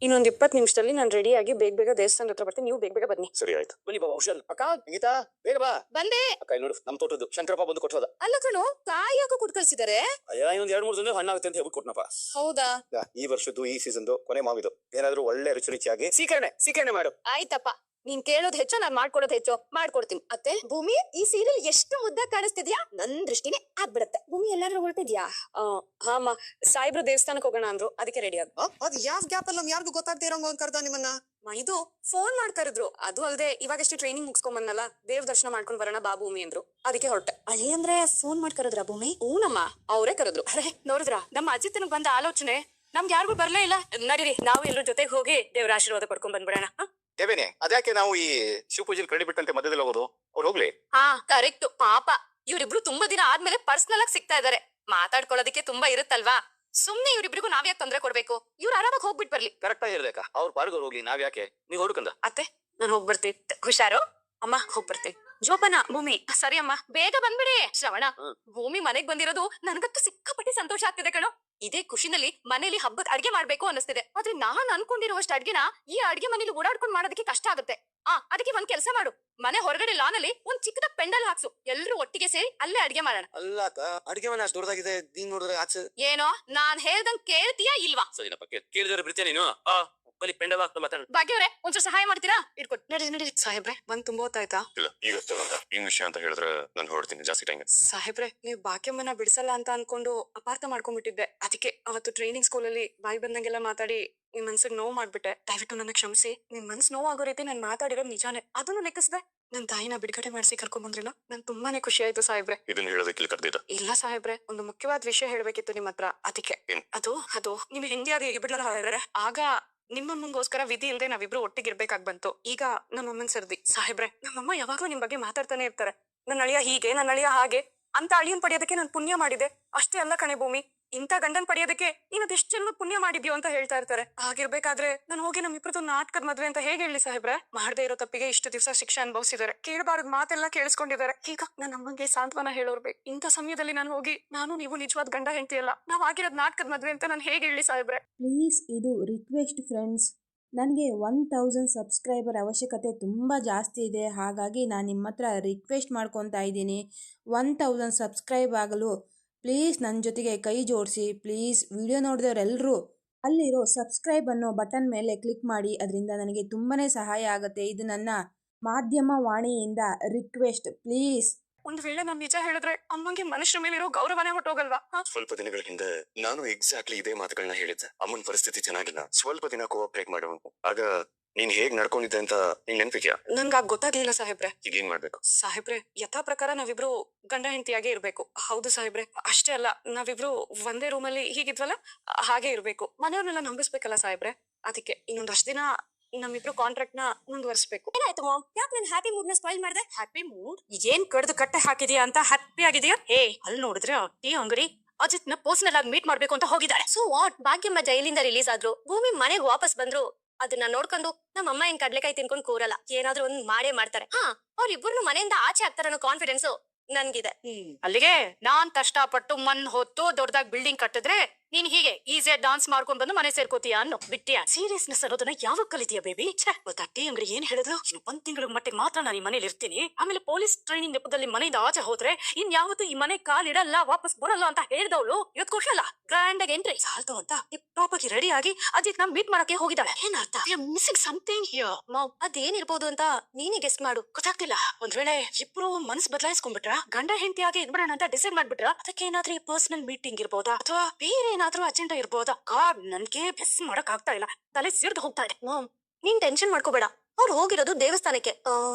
ಇನ್ನೊಂದು 20 ನಿಮಿಷದಲ್ಲಿ ನಾನು ರೆಡಿ ಆಗಿ ಬೇಗ ದೇವಸ್ಥಾನದ ಹತ್ರ ಬರ್ತೀನಿ. ನೀವು ಬೇಗ ಬನ್ನಿ. ಸರಿ ಆಯ್ತು. ಬನ್ನಿ ಬಾಬಾ ಹುಷಾರ್. ಅಕ್ಕ ಗೀತಾ ಬೇಗ ಬಾ. ಬಂದೆ ಅಕ್ಕ ಇಲ್ಲಿ ನೋಡು ನಮ್ ತೋಟದ್ದು ಶಂಕರಪ್ಪ ಬಂದು ಕೊಟ್ಟೋದ. ಅಲ್ಲ ಕಣೋ, ಕಾಯಿ ಯಾಕೋ ಕೊಟ್ಟು ಕಳ್ಸಿದಾರೆ. ಅಯ್ಯ ಇನ್ನೊಂದ್ 2-3 ದಿನ ಹಣ್ಣಾಗುತ್ತೆ ಅಂತ ಹೇಳ್ಬಿಟ್ಟು ಕೊಟ್ನಪ್ಪ. ಹೌದಾ? ಈ ವರ್ಷದ್ದು ಈ ಸೀಸನ್ದು ಕೊನೆ ಮಾವಿದು. ಏನಾದ್ರೂ ಒಳ್ಳೆ ರುಚಿಯಾಗಿ ಸೀಕರಣೆ ಮಾಡು. ಆಯ್ತಪ್ಪ, ನೀನ್ ಕೇಳೋದ್ ಹೆಚ್ಚೋ, ನಾನ್ ಮಾಡ್ಕೊಡೋದ್ ಹೆಚ್ಚೋ. ಮಾಡ್ಕೊಡ್ತೀನಿ. ಅತ್ತೆ, ಭೂಮಿ ಈ ಸೀರಿಯಲ್ ಎಷ್ಟು ಮುದ್ದ ಕಾಣಿಸ್ತಿದ್ಯಾ? ನನ್ ದೃಷ್ಟಿನೇ ಆಗ್ಬಿಡತ್ತೆ. ಭೂಮಿ ಎಲ್ಲಾದ್ರೂ ಹೊರಟಿದ್ಯಾ? ಹಾಮ, ಸಾಯಿಬ್ರು ದೇವಸ್ಥಾನಕ್ಕೆ ಹೋಗೋಣ ಅಂದ್ರು, ಅದಕ್ಕೆ ರೆಡಿ ಆಗ. ಅದ್ ಯಾವ ಗ್ಯಾಪ್ ಅಲ್ಲಿ ಯಾರಿಗೂ ಗೊತ್ತಾಗ್ದೇ ಇರೋಂಗ ಕರ್ದ ನಿಮ್ಮನ್ನ? ಇದು ಫೋನ್ ಮಾಡ್ ಕರೆದ್ರು. ಅದು ಅಲ್ದೆ ಇವಾಗಷ್ಟೇ ಟ್ರೈನಿಂಗ್ ಮುಗಿಸ್ಕೊಂಡ್ ಬಂದಲ್ಲ, ದೇವ್ ದರ್ಶನ ಮಾಡ್ಕೊಂಡ್ ಬರೋಣ ಬಾ ಭೂಮಿ ಅಂದ್ರು, ಅದಕ್ಕೆ ಹೊರಟೆ. ಅಳಿ ಅಂದ್ರೆ ಫೋನ್ ಮಾಡ್ ಕರೆದ್ರ ಭೂಮಿ? ಹೂನಮ್ಮ, ಅವರೇ ಕರೆದ್ರು. ಅರೆ ನೋಡಿದ್ರ, ನಮ್ಮ ಅಜಿತನಿಗೆ ಬಂದ ಆಲೋಚನೆ ನಮ್ಗೆ ಯಾರಿಗೂ ಬರ್ಲೇ ಇಲ್ಲ. ನಡೀರಿ, ನಾವು ಎಲ್ಲರ ಜೊತೆಗೆ ಹೋಗಿ ದೇವ್ರ ಆಶೀರ್ವಾದ ಪಡ್ಕೊಂಡ್ ಬಂದ್ಬಿಡೋಣ. ದೇವೇನೆ, ಅದ್ಯಾಕೆ ನಾವು ಈ ಶಿವಪೂಜೆಗೆ ಕರಡಿ ಬಿಟ್ಟಂತೆ ಮಧ್ಯದಲ್ಲಿ ಹೋಗೋದು? ಅವ್ರು ಹೋಗ್ಲಿ. ಹಾ ಕರೆಕ್ಟ್. ಪಾಪ ಇವ್ರಿಬ್ರು ತುಂಬಾ ದಿನ ಆದ್ಮೇಲೆ ಪರ್ಸನಲ್ ಆಗಿ ಸಿಗ್ತಾ ಇದಾರೆ. ಮಾತಾಡ್ಕೊಳ್ಳೋದಕ್ಕೆ ತುಂಬಾ ಇರುತ್ತಲ್ವಾ? ಸುಮ್ನೆ ಇವ್ರಿಬ್ರಿಗೂ ನಾವ್ಯಾಕೆ ತೊಂದ್ರೆ ಕೊಡ್ಬೇಕು? ಇವ್ರು ಆರಾಮಾಗಿ ಹೋಗ್ಬಿಟ್ ಬರ್ಲಿ. ಕರೆಕ್ಟ್ ಆಗಿರ್ಬೇಕಾ? ಅವ್ರ ಪಾರ್ಗ ಹೋಗ್ಲಿ, ನಾವ್ ಯಾಕೆ? ನೀವ್ ಹುಡುಕಂದ. ಅತ್ತೆ, ನಾನು ಹೋಗ್ಬರ್ತೀನಿ. ಹುಷಾರು ಅಮ್ಮ, ಹೋಗ್ಬರ್ತೀನಿ. ಜೋಪಾನ ಭೂಮಿ. ಸರಿ ಅಮ್ಮ, ಬೇಗ ಬಂದ್ಬಿಡಿ. ಶ್ರವಣ, ಭೂಮಿ ಮನೆಗ್ ಬಂದಿರೋದು ನನ್ಗಂತೂ ಸಿಕ್ಕಾಪಟ್ಟೆ ಸಂತೋಷ ಆಗ್ತಿದೆ ಕಣೋ. ಇದೇ ಖುಷಿನಲ್ಲಿ ಮನೇಲಿ ಹಬ್ಬದ ಅಡ್ಗೆ ಮಾಡ್ಬೇಕು ಅನ್ನಿಸ್ತಿದೆ. ಆದ್ರೆ ನಾನ್ ಅನ್ಕೊಂಡಿರುವಷ್ಟು ಅಡ್ಗೆನ ಈ ಅಡ್ಗೆ ಮನೇಲಿ ಓಡಾಡ್ಕೊಂಡ್ ಮಾಡೋದಕ್ಕೆ ಕಷ್ಟ ಆಗುತ್ತೆ. ಅದಕ್ಕೆ ಒಂದ್ ಕೆಲಸ ಮಾಡು, ಮನೆ ಹೊರಗಡೆ ಲಾನಲ್ಲಿ ಒಂದ್ ಚಿಕ್ಕದ ಪೆಂಡಲ್ ಹಾಕ್ಸು. ಎಲ್ರು ಒಟ್ಟಿಗೆ ಸೇರಿ ಅಲ್ಲೇ ಅಡ್ಗೆ ಮಾಡೋಣ. ಅಲ್ಲ ಅಡ್ಗೆ ಮನೆ ಅಷ್ಟು ದೊಡ್ಡದಾಗಿದೆ, ನೀನ್ ನೋಡಿದ್ರೆ ಆಚೆ. ಏನೋ ನಾನ್ ಹೇಳ್ದಂಗ್ ಕೇಳ್ತೀಯಾ ಇಲ್ವಾ? ಸರಿನಪ್ಪ, ಕೇಳಿದ್ರೆ ಬಿಡ್ತೀಯ ನೀನು. ಬಲಿ ಪೆಂಡಲ್ ಹಾಕ್ತಾ ಮಾತಾಡ. ಭಾಗ್ಯವ್ರೆ, ಒಂಚೂರು ಸಹಾಯ ಮಾಡ್ತೀರಾ? ಇಟ್ಕೊಟ್. ನಡಿ ಸಾಹೇಬ್ರೆ, ಬಂದ್ ತುಂಬಾ ಹೊತ್ತಾಯ್ತಾ? ಇಲ್ಲ, ಈಗ ಹಿಂಗ್ ವಿಷಯ ಅಂತ ಹೇಳಿದ್ರೆ ನಾನು ಹೊರಡ್ತೀನಿ, ಜಾಸ್ತಿ ಟೈಮ್. ಸಾಹೇಬ್ರೆ, ನೀವು ಭಾಗ್ಯಮ್ಮನ ಬಿಡಿಸಲ್ಲ ಅಂತ ಅನ್ಕೊಂಡು ಅಪಾರ್ಥ ಮಾಡ್ಕೊಂಡ್ಬಿಟ್ಟಿದ್ದೆ. ಅದಕ್ಕೆ ಅವತ್ತು ಟ್ರೈನಿಂಗ್ ಸ್ಕೂಲಲ್ಲಿ ಬಾಯಿ ಬಂದಂಗೆಲ್ಲ ಮಾತಾಡಿ ನಿಮ್ ಮನ್ಸಿಗೆ ನೋವು ಮಾಡ್ಬಿಟ್ಟೆ. ದಯವಿಟ್ಟು ನನ್ನ ಕ್ಷಮಿಸಿ. ನಿಮ್ ಮನ್ಸ್ ನೋವಾಗೋ ರೀತಿ ನಾನು ಮಾತಾಡಿರೋ ನಿಜಾನೇ. ಅದನ್ನು ಲೆಕ್ಕಿಸ್ದೆ. ನನ್ ತಾಯಿನ ಬಿಡುಗಡೆ ಮಾಡಿಸಿ ಕರ್ಕೊಂಡ್ ಬಂದ್ರಿಲ್ಲ, ನನ್ ತುಂಬಾನೇ ಖುಷಿ ಆಯ್ತು ಸಾಹೇಬ್ರೆ. ಇದನ್ನ ಹೇಳೋದಕ್ಕೆ ಇಲ್ಲಿ ಕರ್ದಿದ್ದ? ಇಲ್ಲ ಸಾಹೇಬ್ರೆ, ಒಂದು ಮುಖ್ಯವಾದ ವಿಷಯ ಹೇಳ್ಬೇಕಿತ್ತು ನಿಮ್ ಹತ್ರ, ಅದಕ್ಕೆ. ಅದು ನಿಮ್ ಹಿಂದಿ ಬಿಡ್ಲಾರ ಆಗ ನಿಮ್ಮಮ್ಮಂಗೋಸ್ಕರ ವಿಧಿ ಇಲ್ದೆ ನಾವಿಬ್ರು ಒಟ್ಟಿಗಿರ್ಬೇಕಾಗ್ ಬಂತು. ಈಗ ನಮ್ಮಮ್ಮನ್ ಸರ್ದಿ. ಸಾಹೇಬ್ರೆ, ನಮ್ಮಮ್ಮ ಯಾವಾಗ್ಲೂ ನಿಮ್ ಬಗ್ಗೆ ಮಾತಾಡ್ತಾನೆ ಇರ್ತಾರೆ. ನನ್ನ ಅಳಿಯ ಹೀಗೆ, ನನ್ನ ಅಳಿಯ ಹಾಗೆ ಅಂತ. ಅಳಿಯನ್ ಪಡೆಯೋದಕ್ಕೆ ನಾನು ಪುಣ್ಯ ಮಾಡಿದೆ ಅಷ್ಟೇ ಅಲ್ಲ ಕಣೆ ಭೂಮಿ. ಇಂಥ ಗಂಡನ್ ಪಡೆಯೋದಕ್ಕೆ ನೀನ್ ಅದೆಷ್ಟು ಜನ್ಮ ಪುಣ್ಯ ಮಾಡಿದ್ಯೋ ಅಂತ ಹೇಳ್ತಾ ಇರ್ತಾರೆ. ಹಾಗಿರ್ಬೇಕಾದ್ರೆ ನಾನು ಹೋಗಿ ನಮ್ಮಿಬ್ರದ್ದು ನಾಟಕದ ಮದ್ವೆ ಅಂತ ಹೇಗೆ ಹೇಳಿ ಸಾಹೇಬ್ರೆ? ಮಾಡದೇ ಇರೋ ತಪ್ಪಿಗೆ ಇಷ್ಟು ದಿವಸ ಶಿಕ್ಷೆ ಅನುಭವಿಸಿದ್ದಾರೆ. ಕೇಳಬಾರದ್ ಮಾತೆಲ್ಲ ಕೇಳಿಸ್ಕೊಂಡಿದ್ದಾರೆ. ಈಗ ನನ್ನ ಅಮ್ಮಂಗೆ ಸಾಂತ್ವನ ಹೇಳೋರ್ಬೇಕು. ಇಂಥ ಸಮಯದಲ್ಲಿ ನಾನು ಹೋಗಿ ನೀವು ನಿಜವಾದ ಗಂಡ ಹೆಂಡತಿಯಲ್ಲ, ನಾವ್ ಆಗಿರೋದ್ ನಾಟಕದ ಮದ್ವೆ ಅಂತ ನಾನು ಹೇಗೆ ಹೇಳಿ ಸಾಹೇಬ್ರೆ? ಪ್ಲೀಸ್, ಇದು ರಿಕ್ವೆಸ್ಟ್ ಫ್ರೆಂಡ್ಸ್. ನನಗೆ 1000 ಸಬ್ಸ್ಕ್ರೈಬರ್ ಅವಶ್ಯಕತೆ ತುಂಬ ಜಾಸ್ತಿ ಇದೆ. ಹಾಗಾಗಿ ನಾನು ನಿಮ್ಮ ಹತ್ರ ರಿಕ್ವೆಸ್ಟ್ ಮಾಡ್ಕೊತಾ ಇದ್ದೀನಿ, 1000 ಸಬ್ಸ್ಕ್ರೈಬ್ ಆಗಲು ಪ್ಲೀಸ್ ನನ್ನ ಜೊತೆಗೆ ಕೈ ಜೋಡಿಸಿ. ಪ್ಲೀಸ್, ವಿಡಿಯೋ ನೋಡಿದವರೆಲ್ಲರೂ ಅಲ್ಲಿರೋ ಸಬ್ಸ್ಕ್ರೈಬ್ ಅನ್ನೋ ಬಟನ್ ಮೇಲೆ ಕ್ಲಿಕ್ ಮಾಡಿ. ಅದರಿಂದ ನನಗೆ ತುಂಬಾ ಸಹಾಯ ಆಗುತ್ತೆ. ಇದು ನನ್ನ ಮಾಧ್ಯಮ ವಾಣಿಯಿಂದ ರಿಕ್ವೆಸ್ಟ್, ಪ್ಲೀಸ್. ಒಂದ್ ವೇಳೆ ನಾನು ನಿಜ ಹೇಳಿದ್ರೆ ಅಮ್ಮಂಗೆ ಮನುಷ್ಯರ ಮೇಲಿರೋ ಗೌರವನೇ ಹೊಟ್ಟೋಗಲ್ವಾ? ಸ್ವಲ್ಪ ದಿನಗಳ ಹಿಂದೆ ನಾನು ಎಕ್ಸಾಕ್ಟ್ಲಿ ಇದೇ ಮಾತುಗಳನ್ನ ಹೇಳಿದ್ದೆ. ಅಮ್ಮನ್ ಪರಿಸ್ಥಿತಿ ಚೆನ್ನಾಗಿಲ್ಲ, ಸ್ವಲ್ಪ ದಿನ ಕೋಆಪರೇಟ್ ಮಾಡುವಂತ. ಆಗ ನೀನ್ ಹೇಗ್ ನಡ್ಕೊಂಡಿದ್ದೆ ಅಂತ ನೀನ್ ನೆನ್ಪಿದ್ಯಾ? ನನ್ಗ ಗೊತ್ತಾಗ್ಲಿಲ್ಲ ಸಾಹೇಬ್ರೆ. ಈಗ ಏನ್ ಮಾಡ್ಬೇಕು? ಸಾಹೇಬ್ರೆ, ಯಥಾ ಪ್ರಕಾರ ನಾವಿಬ್ರು ಗಂಡ ಹೆಂಡತಿಯಾಗೆ ಇರ್ಬೇಕು. ಹೌದು ಸಾಹೇಬ್ರೆ. ಅಷ್ಟೇ ಅಲ್ಲ, ನಾವಿಬ್ರು ಒಂದೇ ರೂಮಲ್ಲಿ ಹೀಗಿದ್ವಲ್ಲ ಹಾಗೆ ಇರ್ಬೇಕು. ಮನೆಯವ್ರನ್ನೆಲ್ಲ ನಂಬಿಸ್ಬೇಕಲ್ಲ ಸಾಹೇಬ್ರೆ. ಅದಕ್ಕೆ ಇನ್ನೊಂದಷ್ಟು ದಿನ ನಮ್ಮಿಬ್ರು ಕಾಂಟ್ರಾಕ್ಟ್ ನ ಮುಂದುವರಿಸಬೇಕು. ಏನಾಯ್ತು ಮಾಮ್? ಯಾಕೆ ನನ್ ಹ್ಯಾಪಿ ಮೂಡ್ ನ ಸ್ಪಾಯ್ಲ್ ಮಾಡ್ದೆ? Happy mood? ಏನ್ ಕಡ್ದು ಕಟ್ಟೆ ಹಾಕಿದ್ಯಾ ಅಂತ ಹ್ಯಾಪಿ ಆಗಿದೆಯಾ? ಅಲ್ಲಿ ನೋಡಿದ್ರೆ ಟೀ ಅಂಗಡಿ ಅಜಿತ್ ನ ಪರ್ಸನಲ್ ಆಗಿ ಮೀಟ್ ಮಾಡ್ಬೇಕು ಅಂತ ಹೋಗಿದ್ದಾಳೆ. So what? ಭಾಗ್ಯಮ್ಮ ಜೈಲಿಂದ ರಿಲೀಸ್ ಆದ್ರು, ಭೂಮಿ ಮನೆಗ್ ವಾಪಸ್ ಬಂದ್ರು. ಅದನ್ನ ನೋಡ್ಕೊಂಡು ನಮ್ಮ ಅಮ್ಮ ಏನ್ ಕಡ್ಲೆಕಾಯಿ ತಿನ್ಕೊಂಡ್ ಕೂರಲ್ಲ, ಏನಾದ್ರೂ ಒಂದ್ ಮಾಡೇ ಮಾಡ್ತಾರೆ. ಅವ್ರಿಬ್ಬರು ಮನೆಯಿಂದ ಆಚೆ ಆಗ್ತಾರ ಅನ್ನೋ ಕಾನ್ಫಿಡೆನ್ಸ್ ನನ್ಗಿದೆ. ಅಲ್ಲಿಗೆ ನಾನ್ ಕಷ್ಟಪಟ್ಟು ಹೊತ್ತು ದೊಡ್ಡದಾಗಿ ಬಿಲ್ಡಿಂಗ್ ಕಟ್ಟಿದ್ರೆ ನೀನ್ ಹೀಗೆ ಈಸಿಯಾಗಿ ಡಾನ್ಸ್ ಮಾಡ್ಕೊಂಡ್ ಬಂದು ಮನೆ ಸೇರ್ಕೋತೀಯ ಅನ್ನೋ ಬಿಟ್ಟಿಯಾ? ಸೀರಿಯಸ್ನೆಸ್ ಅನ್ನೋದನ್ನ ಯಾವಾಗ ಕಲಿತೀಯ ಬೇಬಿ? ಗೊತ್ತಾ ಅಂಗಡಿ ಏನ್ ಹೇಳಿದ್ರು? 1 ತಿಂಗಳ ಮಟ್ಟಿಗೆ ಮಾತ್ರ ನಾನು ಈ ಮನೇಲಿ ಇರ್ತೀನಿ, ಆಮೇಲೆ ಪೊಲೀಸ್ ಟ್ರೈನಿಂಗ್ ನೆಪದಲ್ಲಿ ಮನೆಯಿಂದ ಆಚೆ ಹೋದ್ರೆ ಇನ್ ಯಾವತ್ತೂ ಈ ಮನೆ ಕಾಲಿಡಲ್ಲ, ವಾಪಸ್ ಬರಲ್ಲ ಅಂತ ಹೇಳ್ದವಳು ಇವತ್ತು ಖುಷಿಯಲ್ಲ ಗ್ರ್ಯಾಂಡ್ ಆಗಿ ಎಂಟ್ರಿ ಸಾಲ್ತು ಅಂತ ಟಿಪ್ ಟಾಪ್ ಆಗಿ ರೆಡಿ ಆಗಿ ಅಜಿತ್ ನಮ್ ಮೀಟ್ ಮಾಡಕ್ಕೆ ಹೋಗಿದ್ದಾಳೆ. ಏನರ್ಥ? Missing something here. ಅದೇನಿರ್ಬೋದು ಅಂತ ನೀನೇ ಗೆಸ್ ಮಾಡು. ಗೊತ್ತಾಗ್ತಿಲ್ಲ. ಒಂದ್ ವೇಳೆ ಇಬ್ರು ಮನಸ್ ಬದಲಾಯಿಸ್ಕೊಂಡ್ಬಿಟ್ರ, ಗಂಡ ಹೆಂಡತಿಯಾಗಿ ಇದ್ಬಿಡೋಣ ಅಂತ ಡಿಸೈಡ್ ಮಾಡ್ಬಿಟ್ರ, ಅದಕ್ಕೆ ಏನಾದ್ರೂ ಪರ್ಸನಲ್ ಮೀಟಿಂಗ್ ಇರ್ಬೋದಾ ಅಥವಾ ಬೇರೆ ಏನಾದ್ರೂ ಅಜೆಂಡಾ ಇರ್ಬೋದಾ? ಗಾಡ್, ನನ್ಗೆ ಬೆಸ್ ಮಾಡಕ್ ಆಗ್ತಾ ಇಲ್ಲ, ತಲೆ ಸಿರ್ದು ಹೋಗ್ತಾ ಇದೆ. ನೀನ್ ಟೆನ್ಷನ್ ಮಾಡ್ಕೋಬೇಡ. ಅವ್ರು ಹೋಗಿರೋದು ದೇವಸ್ಥಾನಕ್ಕೆ.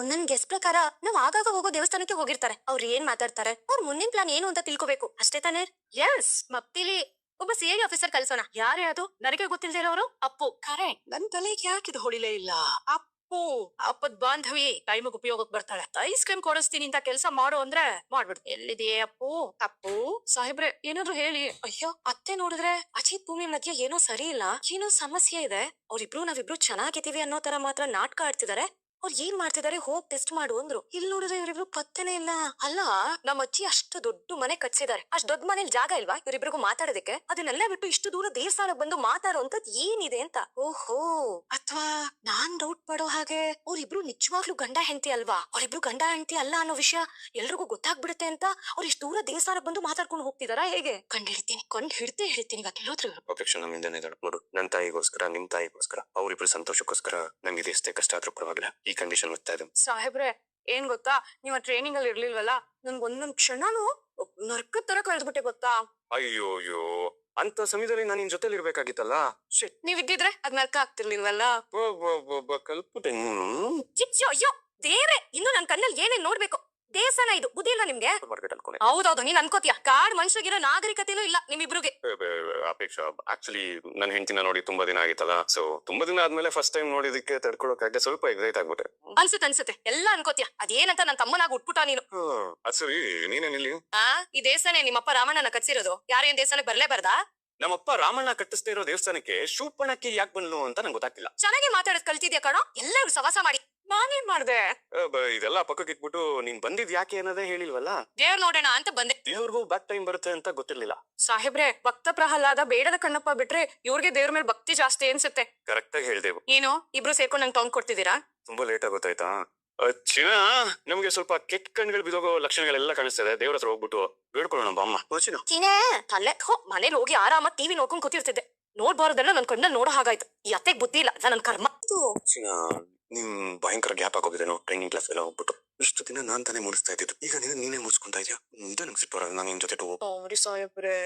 ನನ್ ಗೆಸ್ ಪ್ರಕಾರ ನಾವ್ ಆಗಾಗ ಹೋಗೋ ದೇವಸ್ಥಾನಕ್ಕೆ ಹೋಗಿರ್ತಾರೆ. ಅವ್ರು ಏನ್ ಮಾತಾಡ್ತಾರೆ, ಅವ್ರ ಮುಂದಿನ ಪ್ಲಾನ್ ಏನು ಅಂತ ತಿಳ್ಕೋಬೇಕು ಅಷ್ಟೇ ತಾನೇ? ಎಸ್, ಮತ್ತಿಲಿ ಒಬ್ಬ ಸಿಐಡಿ ಆಫೀಸರ್ ಕಳ್ಸೋಣ. ಯಾರೇ ಅದು? ನನಗೆ ಗೊತ್ತಿಲ್ಲದೆ ಇರೋರು? ಅಪ್ಪು. ಕರೆಕ್ಟ್. ನನ್ ತಲೆಗೆ ಯಾಕಿದು ಹೊಳಿಲೇ ಇಲ್ಲ? ಅಪ್ಪದ್ ಬಾಂಧವಿ ಟೈಮಿಗೆ ಉಪಯೋಗಕ್ಕೆ ಬರ್ತಾಳೆ. ಐಸ್ ಕ್ರೀಮ್ ಕೊಡಿಸ್ತೀನಿ ಅಂತ ಕೆಲಸ ಮಾಡು ಅಂದ್ರೆ ಮಾಡ್ಬಿಡು. ಎಲ್ಲಿದೆಯೇ ಅಪ್ಪು? ಅಪ್ಪು ಸಾಹೇಬ್ರೆ, ಏನಾದ್ರು ಹೇಳಿ. ಅಯ್ಯೋ, ಅತ್ತೆ ನೋಡಿದ್ರೆ ಅಜಿತ್ ಭೂಮಿ ಮಧ್ಯೆ ಏನೋ ಸರಿ ಇಲ್ಲ, ಏನೋ ಸಮಸ್ಯೆ ಇದೆ. ನಾವಿಬ್ರು ಚೆನ್ನಾಗಿದ್ದೀವಿ ಅನ್ನೋ ತರ ಮಾತ್ರ ನಾಟಕ ಆಡ್ತಿದಾರೆ. ಅವ್ರು ಏನ್ ಮಾಡ್ತಿದಾರೆ ಹೋಗ್ ಟೆಸ್ಟ್ ಮಾಡು ಅಂದ್ರು. ಇಲ್ಲಿ ನೋಡಿದ್ರೆ ಇವರಿಬ್ರು ಪತ್ತೆನೇ ಇಲ್ಲ. ಅಲ್ಲ ನಮ್ಮ ಅಜ್ಜಿ ಅಷ್ಟು ದೊಡ್ಡ ಮನೆ ಕಟ್ಸಿದಾರೆ, ಅಷ್ಟ್ ದೊಡ್ಡ ಮನೇಲಿ ಜಾಗ ಇಲ್ವಾ ಇವರಿಬ್ರಿಗೂ ಮಾತಾಡೋದಕ್ಕೆ? ಅದನ್ನೆಲ್ಲ ಬಿಟ್ಟು ಇಷ್ಟು ದೂರ ದೇವಸ್ಥಾನಕ್ ಬಂದು ಮಾತಾಡೋಂಥದ್ ಏನಿದೆ ಅಂತ. ಓಹೋ, ಅಥವಾ ನಾನ್ ಡೌಟ್ ಪಡೋ ಹಾಗೆ ಅವ್ರಿಬ್ರು ನಿಜವಾಗ್ಲೂ ಗಂಡ ಹೆಂಡತಿ ಅಲ್ವಾ? ಅವ್ರಿಬ್ರು ಗಂಡ ಹೆಂಡತಿ ಅಲ್ಲ ಅನ್ನೋ ವಿಷಯ ಎಲ್ರಿಗೂ ಗೊತ್ತಾಗ್ಬಿಡುತ್ತೆ ಅಂತ ಅವ್ರು ಇಷ್ಟು ದೂರ ದೇವಸ್ಥಾನಕ್ ಬಂದು ಮಾತಾಡ್ಕೊಂಡು ಹೋಗ್ತಿದಾರಾ ಹೇಗೆ? ಕಂಡು ಹಿಡಿತೀನಿ ಇವಾಗ ಹೇಳಿದ್ರು. ಅಪೇಕ್ಷೆ ನಮ್ಮಿಂದನೇ ಇದ್ದಾಳೆ ನೋಡು. ನನ್ ತಾಯಿಗೋಸ್ಕರ ನಿಮ್ ತಾಯಿಗೋಸ್ಕರ ಅವ್ರಿಬ್ರು ಸಂತೋಷಕ್ಕೋಸ್ಕರ ನಮ್ಗೆ ಎಷ್ಟೇ ಕಷ್ಟ ಆದ್ರೂ ಪರವಾಗಿಲ್ಲ ಈ ಕಂಡೀಷನ್ ಓದ್ತಾ ಇದ್ದೆ. ಸಾಹೇಬ್ರೆ ಏನ್ ಗೊತ್ತಾ, ನೀವ್ ಆ ಟ್ರೈನಿಂಗ್ ಅಲ್ಲಿ ಇರ್ಲಿಲ್ವಲ್ಲ, ನನ್ಗೆ ಒಂದೊಂದ್ ಕ್ಷಣನು ನರ್ಕದ ತರ ಕಳೆದ್ಬಿಟ್ಟೆ ಗೊತ್ತಾ. ಅಯ್ಯೋಯ್ಯೋ, ಅಂತ ಸಮಯದಲ್ಲಿ ನಾನು ನಿನ್ ಜೊತೆಲಿ ಇರ್ಬೇಕಾಗಿತ್ತಲ್ಲ. ನೀವ್ ಇದ್ದಿದ್ರೆ ಅದ್ ನರ್ಕ ಆಗ್ತಿರ್ಲಿಲ್ವಲ್ಲ. ಕಲ್ಪುಟೆ ಚಿಚ್ಚು, ಅಯ್ಯೋ ದೇವ್ರೆ, ಇನ್ನು ನನ್ ಕಣ್ಣಲ್ಲಿ ಏನೇನ್ ನೋಡ್ಬೇಕು. ದೇವಸ್ಥಾನ ಇದು, ಬುದ್ಧಿ ಇಲ್ಲ ನಿಮ್ಗೆ? ಮಾರ್ಕೆಟ್ ಅನ್ಕೊಂಡೆ. ಹೌದೌದು, ನೀನ್ ಅನ್ಕೋತೀಯ ಕಾಡ್ ಮನುಷ್ಯಗಿರೋ ನಾಗರಿಕತೆನೂ ಇಲ್ಲ ನಿಮ್ಮಿಬ್ರಿಗೆ. ಅಪೇಕ್ಷಾ, ಆಕ್ಚುಲಿ ನನ್ನ ಹೆಂಡತಿನ ನೋಡಿ ತುಂಬಾ ದಿನ ಆಗಿತ್ತಲ್ಲ. ಸೊ ತುಂಬಾ ದಿನ ಆದ್ಮೇಲೆ ಫಸ್ಟ್ ಟೈಮ್ ನೋಡಿದಕ್ಕೆ ತಡ್ಕೊಳಕ್ಕಾಗದೆ ಸ್ವಲ್ಪ ಎಕ್ಸೈಟ್ ಆಗ್ಬಿಟ್ಟೆ. ಅನ್ಸುತ್ತೆ ಎಲ್ಲ ಅನ್ಕೋತೀಯ. ಅದೇನಂತ ನನ್ ತಮ್ಮನಾಗ ಉಟ್ಬಿಟ್ಟ ನೀನು. ಅದ್ ಸರಿ, ನೀನೇನಿಲ್ಲಿ? ಈ ದೇವಸ್ಥಾನ ನಿಮ್ಮಪ್ಪ ರಾಮಣ್ಣನ ಕಟ್ಸಿರೋದು. ಯಾರೇನ್ ದೇವಸ್ಥಾನಕ್ಕೆ ಬರ್ಲೇ ಬರ್ದಾ? ನಮ್ಮಪ್ಪ ರಾಮಣ್ಣ ಕಟ್ಟಿಸ್ತಾ ಇರೋ ದೇವಸ್ಥಾನಕ್ಕೆ ಶೂರ್ಪಣಖಿ ಯಾಕೆ ಬಂದ್ಲು ಅಂತ ನಂಗೆ ಗೊತ್ತಾಗ್ತಿಲ್ಲ. ಚೆನ್ನಾಗಿ ಮಾತಾಡೋದ್ ಕಲ್ತಿದ್ಯಾ ಕಣೋ. ಎಲ್ಲರೂ ಸವಾಸ ಮಾಡಿ. ನಾನೇನ್ ಮಾಡ್ದೆ? ಇದೆಲ್ಲ ಪಕ್ಕಕ್ಕೆ ಇಟ್ಬಿಟ್ಟು ನೀನ್ ಬಂದಿದ್ ಯಾಕೆ ಅನ್ನೋದೇ ಹೇಳಿಲ್ವಲ್ಲ. ದೇವ್ರ ನೋಡೋಣ ಅಂತ ಬಂದೆ. ದೇವ್ರಿಗೂ ಬ್ಯಾಕ್ ಟೈಮ್ ಬರುತ್ತೆ ಅಂತ ಗೊತ್ತಿರ್ಲಿಲ್ಲ. ಸಾಹೇಬ್ರೆ, ಭಕ್ತ ಪ್ರಹ್ಲಾದ ಬೇಡದ ಕಣ್ಣಪ್ಪ ಬಿಟ್ರೆ ಇವ್ರಿಗೆ ದೇವ್ರ ಮೇಲೆ ಭಕ್ತಿ ಜಾಸ್ತಿ ಅನ್ಸುತ್ತೆ. ಕರೆಕ್ಟ್ ಆಗಿ ಹೇಳ್ದೇವು. ಏನು ಇಬ್ರು ಸೇರ್ಕೊಂಡು ನಂಗೆ ಟೌನ್ ಕೊಡ್ತಿದ್ದೀರಾ? ತುಂಬಾ ಲೇಟ್ ಆಗೋತಾಯ್ತಾ? ಚಿನ್ನ, ನಮ್ಗೆ ಸ್ವಲ್ಪ ಕೆಟ್ಟ ಕಣ್ಗಳು ಬಿದೋಗೋ ಲಕ್ಷಣಗಳೆಲ್ಲ ಕಾಣಿಸ್ತಾ ಇದೆ. ದೇವ್ರ ಹತ್ರ ಹೋಗ್ಬಿಟ್ಟು ಬೇಡ್ಕೊಳ್ಳೋಣ ಬಾ ಅಮ್ಮ. ಚಿನೇ ತಲೆ ಮನೇಲಿ ಹೋಗಿ ಆರಾಮಾಗಿ ಟಿವಿ ನೋಡ್ಕೊಂಡ್ ಕೂತಿರ್ತಿದ್ದೆ. ನೋಡ್ಬಾರ್ದೆಲ್ಲ ನನ್ ಕಣ್ಣ ನೋಡೋ ಹಾಗಾಯ್ತು. ಈ ಅತ್ತೆಗ್ ಬುದ್ಧಿ ಇಲ್ಲ, ನನ್ ಕರ್ಮ. ಚಿನ್ನ, ನಿಮ್ ಭಯಂಕರ ಗ್ಯಾಪ್ ಆಗೋಗಿದ್ದೇನೋ ಟ್ರೈನಿಂಗ್ ಕ್ಲಾಸ್ ಎಲ್ಲ ಹೋಗ್ಬಿಟ್ಟು. ಇಷ್ಟು ದಿನ ನಾನ್ ತಾನೇ ಮುಡಿಸ್ತಾ ಇದ್ದಿದ್ದು, ಈಗ ನೀನೇ ಮುಡಿಸ್ಕೊಂತಾ ಇದೆಯಾ? ನಂಗೆ ಸಿಟ್ಟು ಬರೋದು. ನಾನು ನಿನ್ ಜೊತೆ ಸಾಹೇಬ್ರೆ,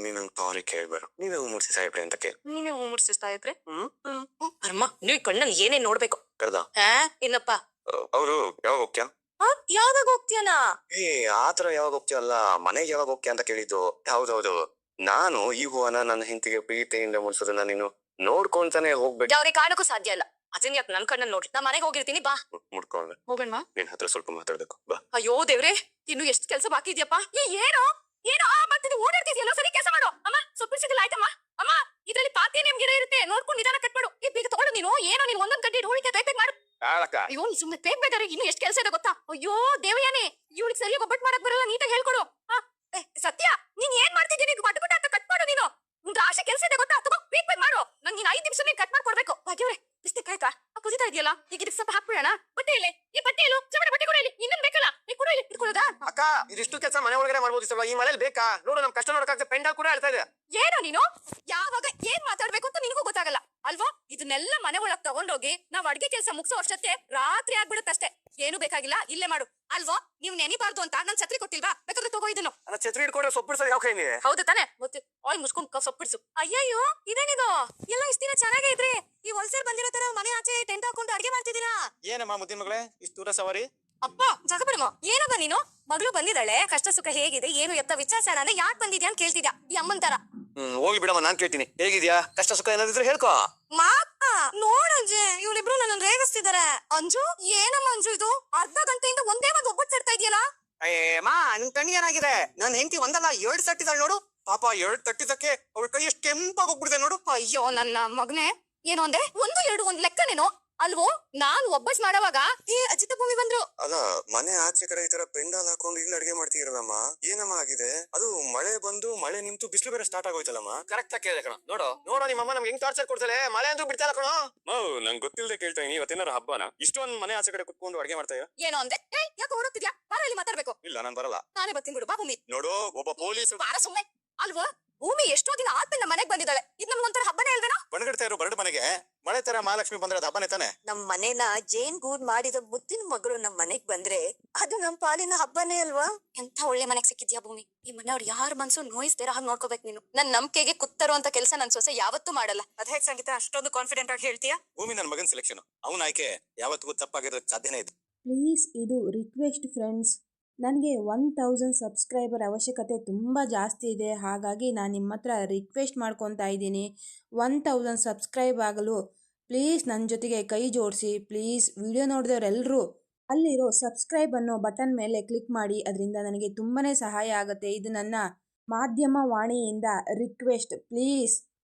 ನೀನ್ ಸಾರಿ ಕೇಳ್ಬೇಡ. ನೀವೇ ಮುಡಿಸಿ ಸಾಹೇಬ್ರೆ ಅಂತಕ್ಕೆ. ನೀನೇ ಮುಡ್ಸಿಸ್ತಾ ಇದ್ರೆ ಕರ್ಮ. ನೀವ್ ಕಣ್ಣಲ್ಲಿ ಏನೇನ್ ನೋಡ್ಬೇಕು. ಕರ್ದ ಇನ್ನಪ್ಪ ಅವರು ಯಾವಾಗ ಹೋಗ್ತ್ಯಾ? ಯಾವಾಗ ಹೋಗ್ತೀಯನಾ? ಆತರ ಯಾವಾಗ ಹೋಗ್ತೀಯಲ್ಲ, ಮನೆಗೆ ಯಾವಾಗ ಹೋಗ್ತೀಯ ಅಂತ ಕೇಳಿದ್ದು. ಹೌದೌದು, ನಾನು ಈ ಹೂವನ ನನ್ನ ಹೆಂಡತಿಗೆ ಪ್ರೀತಿಯಿಂದ ಮುಡ್ಸೋದನ್ನ ನೀನು ನೋಡ್ಕೊಂತಾನೆ ಹೋಗ್ಬೇಕು. ಅವ್ರಿಗೆ ಕಾಣಕ್ಕೂ ಸಾಧ್ಯ ಇಲ್ಲ. ಅದನ್ನ ಯಾಕೆ ನನ್ ಕಣ್ಣಲ್ಲಿ ನೋಡ್ರಿ. ನಾ ಮನೆಗೆ ಹೋಗಿರ್ತೀನಿ, ಬಾ ಮುಡ್ಕೊಂಡೆ. ಹೋಗೋಣ. ನಿನ್ ಹತ್ರ ಸ್ವಲ್ಪ ಮಾತಾಡ್ಬೇಕು, ಬಾ. ಅಯ್ಯೋ ದೇವ್ರೆ, ಇನ್ನು ಎಷ್ಟು ಕೆಲಸ ಬಾಕಿ ಇದೆಯಪ್ಪ. ಏನೋ ಮತ್ತೆ ಓಡಾಡ್ತಿದ್ಯಲ್ಲ, ಸರಿ ಕೆಲಸ ಮಾಡು. ಅಮ್ಮ ಸೊಪ್ಪಿಸಿದಿಲ್ಲ ಆಯ್ತಮ್ಮ. ಅಮ್ಮ ಇದ್ರಲ್ಲಿ ಪಾತಿ ನಿಮ್ ಗಿಡ ಇರುತ್ತೆ, ನೋಡ್ಕೊಂಡು ನಿಧಾನ ಕಟ್ ಮಾಡು. ಈಗ ತಗೊಳ್ಳು ನೀನು. ಏನೋ ನೀನ್ ಒಂದೊಂದ್ ಗಂಟೆ ಹೋಳಿಕೆ ಟೈಪ್ ಮಾಡು. ಅಯ್ಯೋ ನೀ ಸುಮ್ಮನೆ ಪೇಕ್ ಬೇದಾರೆ. ಇನ್ನು ಎಷ್ಟು ಕೆಲಸ ಇದೆ ಗೊತ್ತಾ. ಅಯ್ಯೋ ದೇವಯಾನಿ, ಇವಳಿಗೆ ಸರಿಯಾಗಿ ಒಬ್ಬಟ್ಟು ಮಾಡಕ್ ಬರಲ್ಲ, ನೀಟಾಗಿ ಹೇಳ್ಕೊಡು. ಸತ್ಯ, ನೀನ್ ಏನ್ ಮಾಡ್ತಿದ್ದೀನಿ? ಬಟ್ಟ ಅಂತ ಕಟ್ ಮಾಡು. ನೀನು ನಿಮ್ದು ಆಸೆ ಕೆಲಸ ಇದೆ ಗೊತ್ತಾ. ತಗೋ ಪೇಕ್ ಮಾಡು. ನಂಗೆ 5 ನಿಮಿಷ ಕಟ್ ಮಾಡ್ಕೊಡ್ಬೇಕು. ಭಾಗ್ಯವ್ರೆ ಬಿಸ್ತಿಕ್ ಆಯ್ತಾ? ಕುದಿತಾ ಇದೆಯಲ್ಲ, ಈಗ ಇದಕ್ಕೆ ಸ್ವಲ್ಪ ಹಾಕ್ಬಿಡೋಣ. ಬಟ್ಟೆ ಇಲ್ಲಿ, ಈ ಬಟ್ಟೆ ಇಲ್ಲು ಚಮಡ ಬಟ್ಟೆ ಕೊಡಿ. ಇನ್ನೊಂದು ಬೇಕಲ್ಲ, ನೀ ಕೊಡು. ಇಲ್ಲಿ ಇಟ್ಕೊಳ್ಳೋದಾ? ಅಕ್ಕ, ಇದಿಷ್ಟು ಕೆಲಸ ಮನೆ ಒಳಗಡೆ ಮಾಡ್ಬೋದು. ಈ ಮನೇಲಿ ಬೇಕಾ? ನೋಡು, ನಮ್ ಕಷ್ಟ ನೋಡಕ್ಕಾಗ್ತದೆ. ಪೆಂಡಾಲ್ ಕೂಡ ಹೇಳ್ತಾ ಇದೆ. ಏನೋ ನೀನು ಯಾವಾಗ ಏನ್ ಮಾತಾಡ್ಬೇಕು ಅಂತ ನಿನಗೂ ಗೊತ್ತಾಗಲ್ಲ ಅಲ್ವಾ? ಇದನ್ನೆಲ್ಲ ಮನೆ ಒಳಗ್ ತಗೊಂಡೋಗಿ ನಾವ್ ಅಡ್ಗೆ ಕೆಲಸ ಮುಗಿಸೋ ಅಷ್ಟೊತ್ತೆ ರಾತ್ರಿ ಆಗ್ಬಿಡುತ್ತಷ್ಟೇ. ಏನು ಬೇಕಾಗಿಲ್ಲ, ಇಲ್ಲೇ ಮಾಡು ಅಲ್ವಾ? ನೀವ್ ನೆನಿಬಾರ್ದು ಅಂತ ನಾನ್ ಛತ್ರಿ ಕೊಟ್ಟಿಲ್ವಾ? ಬೇಕಾದ್ರೆ ತಗೋ ಇದನ್ನು. ಛತ್ರಿ ಇಟ್ಕೊಂಡ್ರೆ ಸೊಪ್ಪಿಡ್ಸೋದು ಯಾವ ಕೈಲಿ? ಹೌದು ತಾನೆ? ಮತ್ತೆ ಆಯ್ ಮುಸ್ಕೊಂಡ್ ಸೊಪ್ಪಿಡ್ಸು. ಅಯ್ಯಯ್ಯೋ, ಇದೇನಿದು? ಎಲ್ಲ ಇಷ್ಟ ದಿನ ಚೆನ್ನಾಗೇ ಇದ್ರಿ, ಈ ಹೊಲ್ಸೇರ್ ಬಂದಿರೋ ತರ ಮನೆ ಆಚೆ ಟೆಂಟ್ ಹಾಕೊಂಡು ಅಡ್ಗೆ ಮಾಡ್ತಿದ್ದೀರಾ? ಏನಮ್ಮ ಮುದ್ದಿನ ಮಗಳೇ, ಇಷ್ಟು ದೂರ ಸವಾರಿ? ಅಪ್ಪ ಜಾಗ ಬಿಡಮ್ಮ. ಏನಮ್ಮ ನೀನು? ಮಗಳು ಬಂದಿದ್ದಾಳೆ, ಕಷ್ಟ ಸುಖ ಹೇಗಿದೆ ಏನು ಎತ್ತ ವಿಚಾರಿಸೋಣ ಅಂದ್ರೆ ಯಾಕೆ ಬಂದಿದ್ಯಾ ಅಂತ ಕೇಳ್ತಿದ್ಯಾ ಈ ಅಮ್ಮನ್ ತರ. ಹೋಗಿ ಬಿಡಮ್ಮ, ನಾನ್ ಕೇಳ್ತೀನಿ. ಹೇಗಿದ್ಯಾ? ಕಷ್ಟ ಸುಖ ಏನಾದಿದ್ರೆ ಹೇಳ್ಕೊ. ಮಾತ ನೋಡಂಜೆ, ಇವಳಿಬ್ರು ನನ್ನ ರೇಗಿಸ್ತಿದಾರೆ. ಅಂಜು, ಏನಮ್ಮ ಅಂಜು ಇದು? ಅರ್ಧ ಗಂಟೆಯಿಂದ ಒಂದೇ ಒಂದು ಒಬ್ಬಟ್ಟು ಸೇರ್ತಾ ಇದೆಯಲ್ಲ. ಮಾ, ನಿನ್ ಕಣ್ಣಿ ಏನಾಗಿದೆ? ನನ್ ಹೆಂಡತಿ ಒಂದಲ್ಲ 2 ತಟ್ಟಿದಾಳೆ ನೋಡು. ಪಾಪ 2 ತಟ್ಟಿದಕ್ಕೆ ಅವಳ ಕೈ ಎಷ್ಟು ಕೆಂಪಾಗಿ ಹೋಗ್ಬಿಡಿದೆ ನೋಡು. ಅಯ್ಯೋ ನನ್ನ ಮಗನೇ, ಏನು ಅಂದೆ? 1 2 ಒಂದ್ ಲೆಕ್ಕನೇನೋ ಅಲ್ವೋ? ನಾನು ಒಬ್ಬಟ್ಟು ಮಾಡೋವಾಗ ಅಜಿತ ಭೂಮಿ ಬಂದ್ರು. ಅಲ್ಲ, ಮನೆ ಆಚೆ ಕಡೆ ಈ ತರ ಪೆಂಡಾಲ್ ಹಾಕೊಂಡು ಇಲ್ಲಿ ಅಡಿಗೆ ಮಾಡ್ತೀರಲ್ಲಮ್ಮ, ಏನಮ್ಮ ಆಗಿದೆ? ಅದು ಮಳೆ ಬಂದು ಮಳೆ ನಿಂತು ಬಿಸಿಲು ಬೇರೆ ಸ್ಟಾರ್ಟ್ ಆಗೋಯ್ತಲ್ಲಮ್ಮ. ಕರೆಕ್ಟ್ ಆಗಿ ಕೇಳಿದೆ ಕಣ. ನೋಡೋ ನಿಮ್ಮಮ್ಮ ನಮ್ಗೆ ಹೆಂಗ್ ಟಾರ್ಚರ್ ಕೊಡ್ತಾಳೆ. ಮಳೆ ಅಂದ್ರೂ ಬಿಡ್ತಾರ ಕಣೋ. ನಂಗೆ ಗೊತ್ತಿಲ್ಲದೆ ಕೇಳ್ತಾ ಇದೀನಿ, ಇವತ್ತೇನಾರ ಹಬ್ಬನ ಇಷ್ಟೊಂದು ಮನೆ ಆಚೆ ಕಡೆ ಕುತ್ಕೊಂಡು ಅಡಿಗೆ ಮಾಡ್ತಾ ಇದೀಯ? ಏನೋ ಅಂದೆ? ಯಾಕೆ ಓಡುತ್ತಿದ್ಯಾ? ಬಾರ ಇಲ್ಲಿ ಮಾತಾಡ್ಬೇಕು. ಇಲ್ಲ, ನಾನ್ ಬರಲ್ಲ. ನಾನೇ ಬರ್ತೀನಿ ಬಿಡು. ಬಾ ಭೂಮಿ. ನೋಡು, ಒಬ್ಬ ಪೊಲೀಸ್ ಬಾರ ಸುಮ್ಮನೆ. ಅಲ್ವಾ, ಭೂಮಿ ಎಷ್ಟೋ ದಿನ ಆದ್ಮೇಲೆ ನಮ್ಮ ಮನೆಗ್ ಬಂದಿದ್ದಾಳೆ. ಇದು ನಮ್ಗೊಂಥರ ಹಬ್ಬನೇ ಅಲ್ವೇನೋ? ಬಣಗಡ್ತಾ ಇರೋ ಬರಡು ಮನೆಗೆ ಮಳೆ ತರ ಮಹಾಲಕ್ಷ್ಮಿ ಬಂದ್ರೆ ಅದು ಹಬ್ಬನೇ ತಾನೆ. ನಮ್ ಮನೇನ ಜೇನ್ ಗೂಡ್ ಮಾಡಿದ ಮುದ್ದಿನ ಮಗಳು ನಮ್ ಮನೆಗ್ ಬಂದ್ರೆ ಅದು ನಮ್ ಪಾಲಿನ ಹಬ್ಬನೇ ಅಲ್ವಾ? ಎಂತ ಒಳ್ಳೆ ಮನೆಗ್ ಸಿಕ್ಕಿದ್ಯಾ ಭೂಮಿ. ಈ ಮನೆಯವ್ರು ಯಾರ ಮನ್ಸು ನೋಯಿಸ್ತೀರ ಹಾಗೆ ನೋಡ್ಕೋಬೇಕು ನೀನು. ನನ್ ನಂಬಿಕೆಗೆ ಕುತ್ತರೋ ಅಂತ ಕೆಲಸ ನನ್ ಸೊಸೆ ಯಾವತ್ತೂ ಮಾಡಲ್ಲ. ಅದ್ ಹೇಗ್ ಸಂಗೀತ ಅಷ್ಟೊಂದು ಕಾನ್ಫಿಡೆಂಟ್ ಆಗಿ ಹೇಳ್ತೀಯಾ? ಭೂಮಿ ನನ್ನ ಮಗನ್ ಸೆಲೆಕ್ಷನ್, ಅವನ ಆಯ್ಕೆ ಯಾವತ್ತಿಗೂ ತಪ್ಪಾಗಿರೋದಕ್ಕೆ ಸಾಧ್ಯನೇ ಇದೆ. ಪ್ಲೀಸ್, ಇದು ರಿಕ್ವೆಸ್ಟ್ ಫ್ರೆಂಡ್ಸ್. ನನಗೆ 1000 ಸಬ್ಸ್ಕ್ರೈಬರ್ ಅವಶ್ಯಕತೆ ತುಂಬ ಜಾಸ್ತಿ ಇದೆ. ಹಾಗಾಗಿ ನಾನು ನಿಮ್ಮ ಹತ್ರ ರಿಕ್ವೆಸ್ಟ್ ಮಾಡ್ಕೊತಾ ಇದ್ದೀನಿ, 1000 ಸಬ್ಸ್ಕ್ರೈಬ್ ಆಗಲು ಪ್ಲೀಸ್ ನನ್ನ ಜೊತೆಗೆ ಕೈ ಜೋಡಿಸಿ. ಪ್ಲೀಸ್, ವಿಡಿಯೋ ನೋಡಿದವರೆಲ್ಲರೂ ಅಲ್ಲಿರೋ ಸಬ್ಸ್ಕ್ರೈಬ್ ಅನ್ನೋ ಬಟನ್ ಮೇಲೆ ಕ್ಲಿಕ್ ಮಾಡಿ. ಅದರಿಂದ ನನಗೆ ತುಂಬಾ ಸಹಾಯ ಆಗುತ್ತೆ. ಇದು ನನ್ನ ಮಾಧ್ಯಮ ವಾಣಿಯಿಂದ ರಿಕ್ವೆಸ್ಟ್. ಪ್ಲೀಸ್.